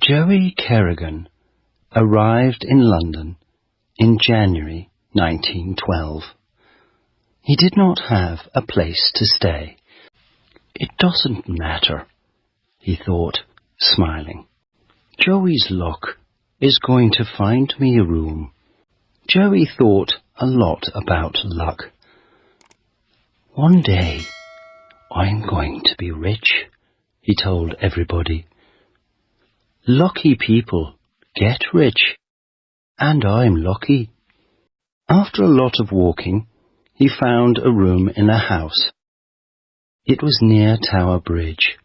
Joey Kerrigan arrived in London in January 1912. He did not have a place to stay. It doesn't matter, he thought, smiling. Joey's luck is going to find me a room. Joey thought a lot about luck. One day, I'm going to be rich, he told everybody. Lucky people get rich, and I'm lucky. After a lot of walking, he found a room in a house. It was near Tower Bridge.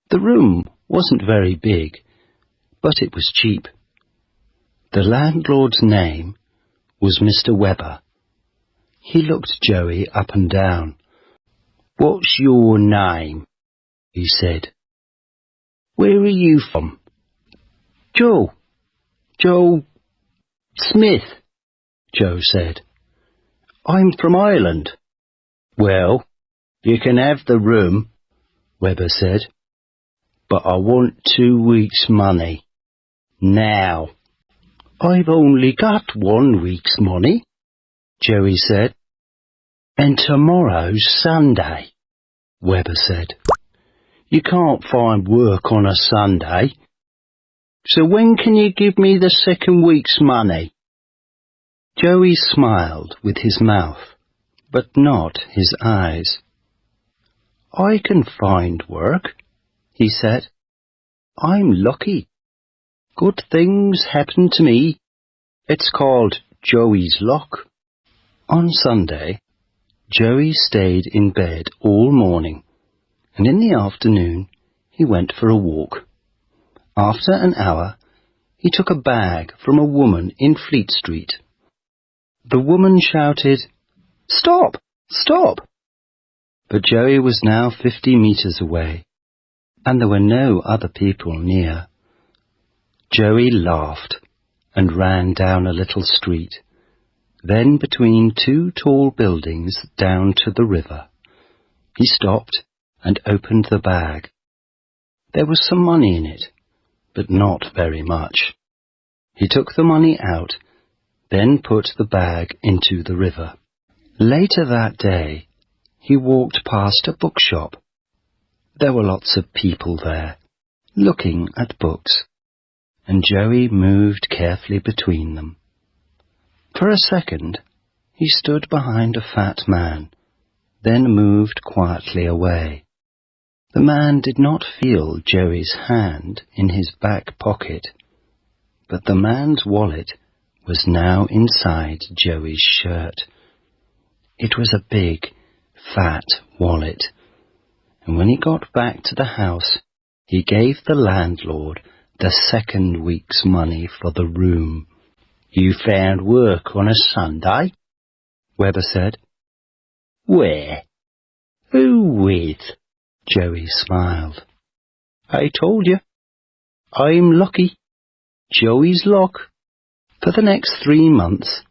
The room wasn't very big, but it was cheap. The landlord's name was Mr. Webber. He looked Joey up and down. "What's your name?" he said. "Where are you from?" Joe Smith, Joe said. "I'm from Ireland." "Well, you can have the room," Webber said, "but I want 2 weeks' money. Now." "I've only got 1 week's money," Joey said. "And tomorrow's Sunday," Webber said. "You can't find work on a Sunday. So when can you give me the 2nd week's money?" Joey smiled with his mouth, but not his eyes. "I can find work," he said. "I'm lucky. Good things happen to me. It's called Joey's luck." On Sunday, Joey stayed in bed all morning, and in the afternoon he went for a walk. After an hour, he took a bag from a woman in Fleet Street. The woman shouted, "Stop! Stop!" But Joey was now 50 meters away, and there were no other people near. Joey laughed and ran down a little street, then between 2 tall buildings down to the river. He stopped and opened the bag. There was some money in it, but not very much. He took the money out, then put the bag into the river. Later that day, he walked past a bookshop. There were lots of people there, looking at books, and Joey moved carefully between them. For a second, he stood behind a fat man, then moved quietly away. The man did not feel Joey's hand in his back pocket, but the man's wallet was now inside Joey's shirt. It was a big, fat wallet, and when he got back to the house, he gave the landlord the 2nd week's money for the room. "You found work on a Sunday?" Webber said. "Where? Who with?" Joey smiled. "I told you. I'm lucky. Joey's luck." For the next 3 months,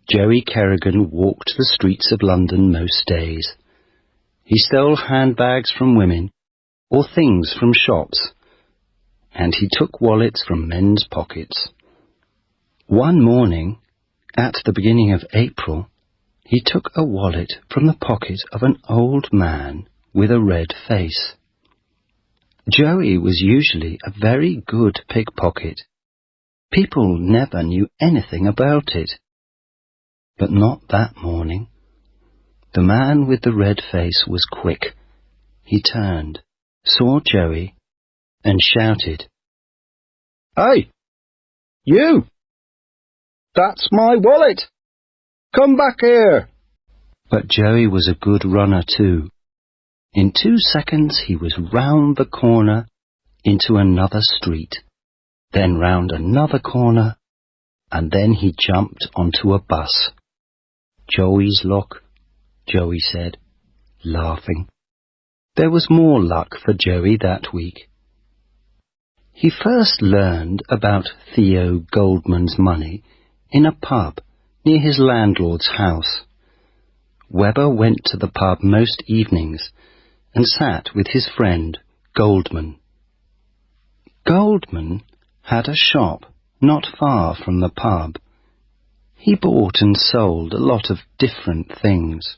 Joey Kerrigan walked the streets of London most days. He stole handbags from women or things from shops, and he took wallets from men's pockets. One morning, at the beginning of April, he took a wallet from the pocket of an old man with a red face. Joey was usually a very good pickpocket. People never knew anything about it. But not that morning. The man with the red face was quick. He turned, saw Joey, and shouted, "Hey, you! That's my wallet! Come back here!" But Joey was a good runner too. In 2 seconds he was round the corner into another street, then round another corner, and then he jumped onto a bus. "Joey's luck," Joey said, laughing. There was more luck for Joey that week. He first learned about Theo Goldman's money in a pub near his landlord's house. Webber went to the pub most evenings and sat with his friend Goldman. Goldman had a shop not far from the pub. He bought and sold a lot of different things: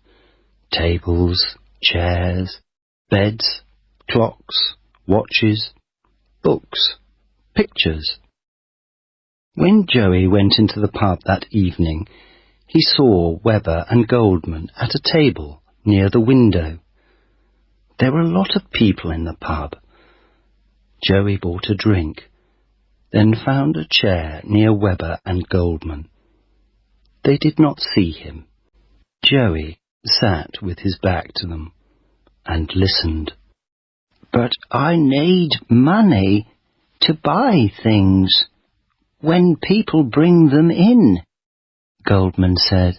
tables, chairs, beds, clocks, watches, books, pictures. When Joey went into the pub that evening, he saw Webber and Goldman at a table near the window. There were a lot of people in the pub. Joey bought a drink, then found a chair near Webber and Goldman. They did not see him. Joey sat with his back to them and listened. "But I need money to buy things when people bring them in," Goldman said.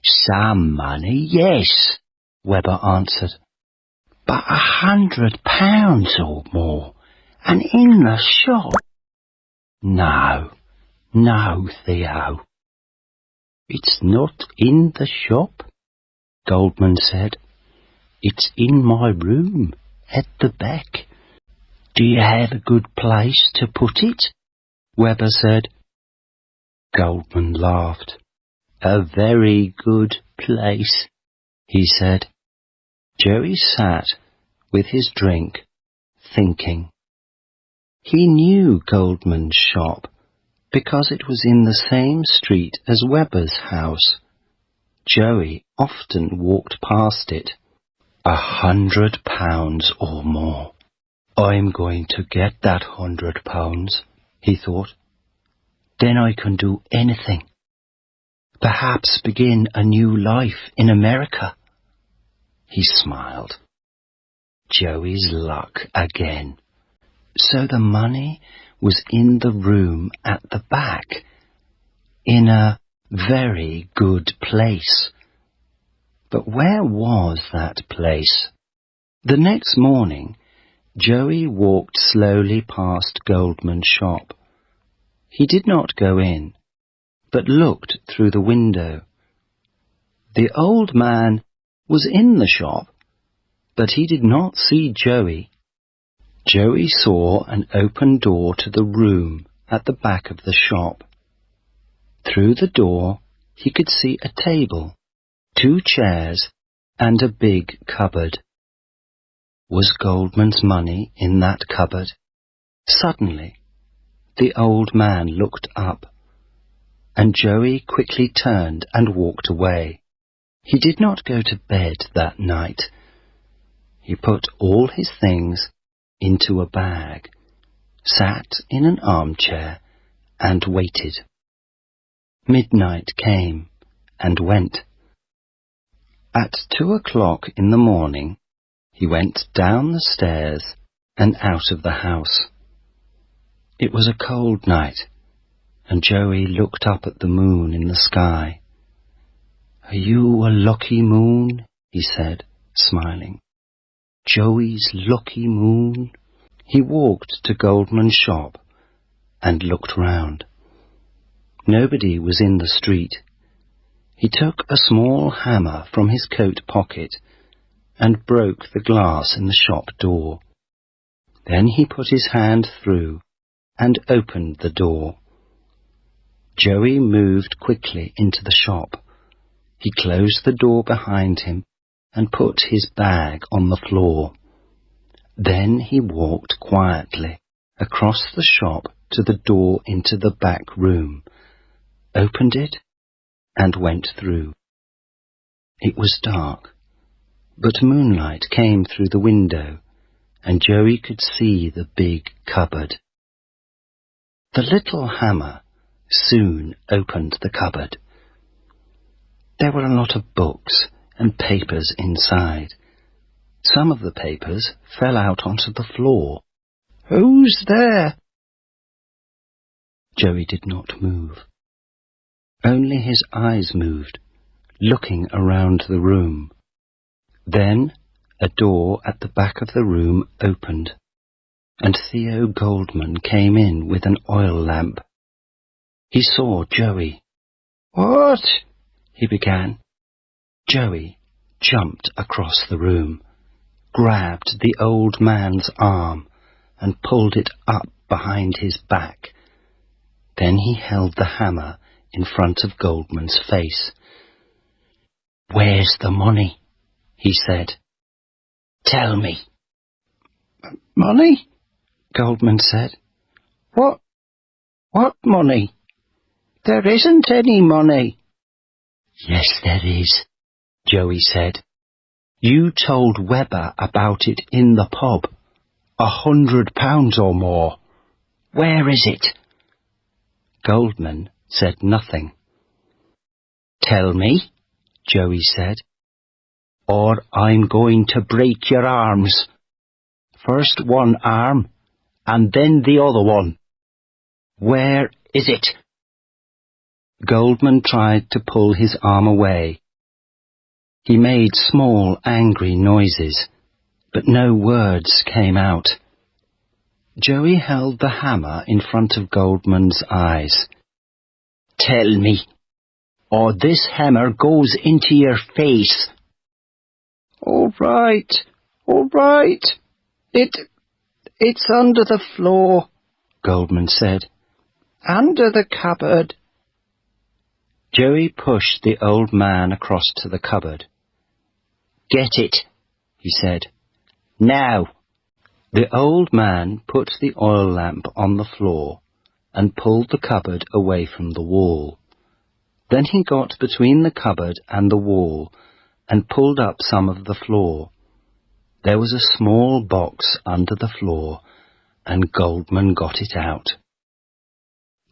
"Some money, yes," Webber answered. "But £100 or more, and in the shop? No, Theo." "It's not in the shop," Goldman said. "It's in my room at the back." "Do you have a good place to put it?" Webber said. Goldman laughed. "A very good place," he said. Joey sat with his drink, thinking. He knew Goldman's shop because it was in the same street as Webber's house. Joey often walked past it. £100 or more. "I'm going to get that £100, he thought. "Then I can do anything. Perhaps begin a new life in America." He smiled. Joey's luck again. So the money was in the room at the back, in a very good place. But where was that place? The next morning, Joey walked slowly past Goldman's shop. He did not go in, but looked through the window. The old man was in the shop, but he did not see Joey. Joey saw an open door to the room at the back of the shop. Through the door, he could see a table, 2 chairs, and a big cupboard. Was Goldman's money in that cupboard? Suddenly, the old man looked up, and Joey quickly turned and walked away. He did not go to bed that night. He put all his things into a bag, sat in an armchair, and waited. Midnight came and went. At 2 o'clock in the morning, he went down the stairs and out of the house. It was a cold night, and Joey looked up at the moon in the sky. "Are you a lucky moon?" he said, smiling. "Joey's lucky moon." He walked to Goldman's shop and looked round. Nobody was in the street. He took a small hammer from his coat pocket and broke the glass in the shop door. Then he put his hand through and opened the door. Joey moved quickly into the shop. He closed the door behind him and put his bag on the floor. Then he walked quietly across the shop to the door into the back room, opened it, and went through. It was dark, but moonlight came through the window, and Joey could see the big cupboard. The little hammer soon opened the cupboard. There were a lot of books and papers inside. Some of the papers fell out onto the floor. "Who's there?" Joey did not move. Only his eyes moved, looking around the room. Then a door at the back of the room opened, and Theo Goldman came in with an oil lamp. He saw Joey. "What?" he began. Joey jumped across the room, grabbed the old man's arm, and pulled it up behind his back. Then he held the hammer in front of Goldman's face. "Where's the money?" he said. "Tell me." "Money?" Goldman said. What money? There isn't any money." "Yes, there is," Joey said. "You told Webber about it in the pub. £100 or more. Where is it?" Goldman said nothing. "Tell me," Joey said, "or I'm going to break your arms. First one arm, and then the other one. Where is it?" Goldman tried to pull his arm away. He made small, angry noises, but no words came out. Joey held the hammer in front of Goldman's eyes. "Tell me, or this hammer goes into your face." All right. It's under the floor," Goldman said. "Under the cupboard." Joey pushed the old man across to the cupboard. "Get it," he said. "Now." The old man put the oil lamp on the floor and pulled the cupboard away from the wall. Then he got between the cupboard and the wall and pulled up some of the floor. There was a small box under the floor, and Goldman got it out.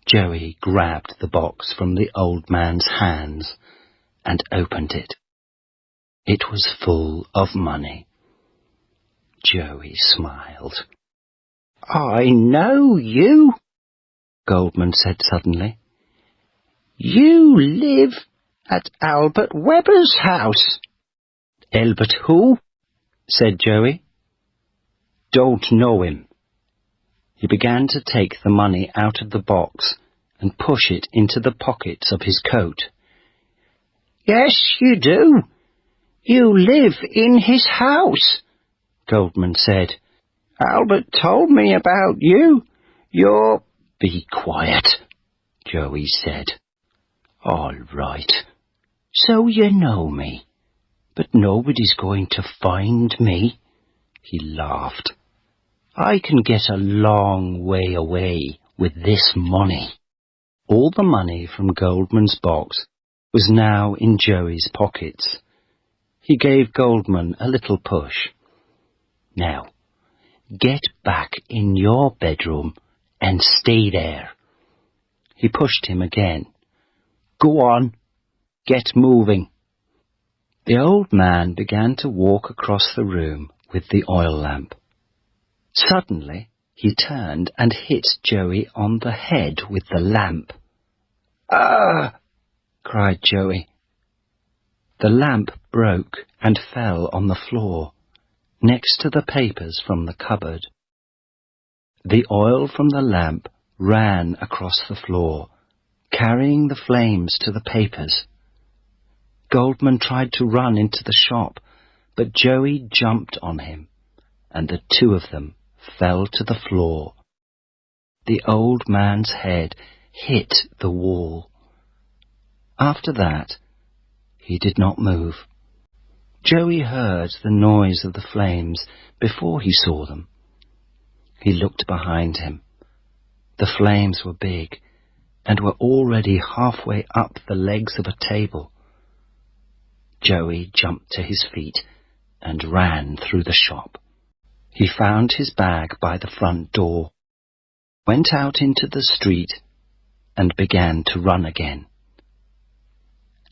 Joey grabbed the box from the old man's hands and opened it. It was full of money. Joey smiled. "I know you," Goldman said suddenly. "You live at Albert Webber's house." "Albert who?" said Joey. "Don't know him." He began to take the money out of the box and push it into the pockets of his coat. "Yes, you do. You live in his house," Goldman said. "Albert told me about you. You're—" "Be quiet," Joey said. "All right. So you know me, but nobody's going to find me." He laughed. "I can get a long way away with this money." All the money from Goldman's box was now in Joey's pockets. He gave Goldman a little push. "Now, get back in your bedroom and stay there." He pushed him again. "Go on, get moving." The old man began to walk across the room with the oil lamp. Suddenly, he turned and hit Joey on the head with the lamp. "Ah!" cried Joey. The lamp broke and fell on the floor, next to the papers from the cupboard. The oil from the lamp ran across the floor, carrying the flames to the papers. Goldman tried to run into the shop, but Joey jumped on him, and the two of them fell to the floor. The old man's head hit the wall. After that, he did not move. Joey heard the noise of the flames before he saw them. He looked behind him. The flames were big and were already halfway up the legs of a table. Joey jumped to his feet and ran through the shop. He found his bag by the front door, went out into the street, and began to run again.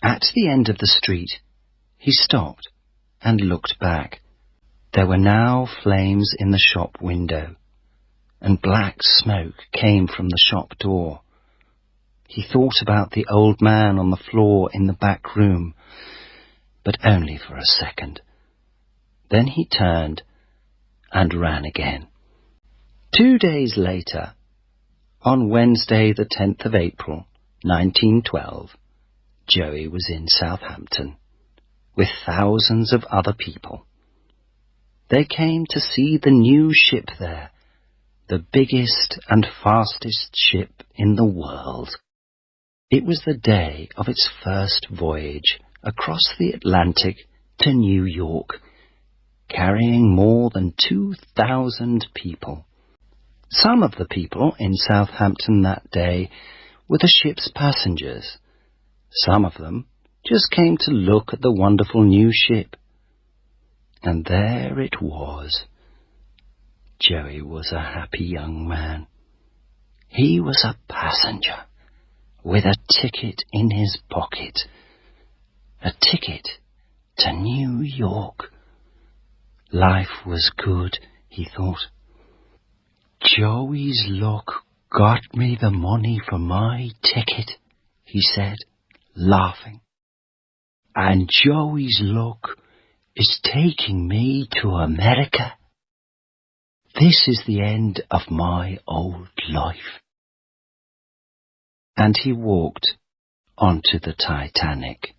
At the end of the street, he stopped and looked back. There were now flames in the shop window, and black smoke came from the shop door. He thought about the old man on the floor in the back room, but only for a second. Then he turned and ran again. 2 days later, on Wednesday the 10th of April, 1912, Joey was in Southampton with thousands of other people. They came to see the new ship there the biggest and fastest ship in the world. It was the day of its first voyage across the Atlantic to New York, carrying more than 2,000 people. Some of the people in Southampton that day were the ship's passengers. Some of them just came to look at the wonderful new ship. And there it was. Joey was a happy young man. He was a passenger, with a ticket in his pocket. A ticket to New York. Life was good, he thought. Joey's luck got me the money for my ticket, he said, laughing. And Joey's luck is taking me to America. This is the end of my old life. And he walked onto the Titanic.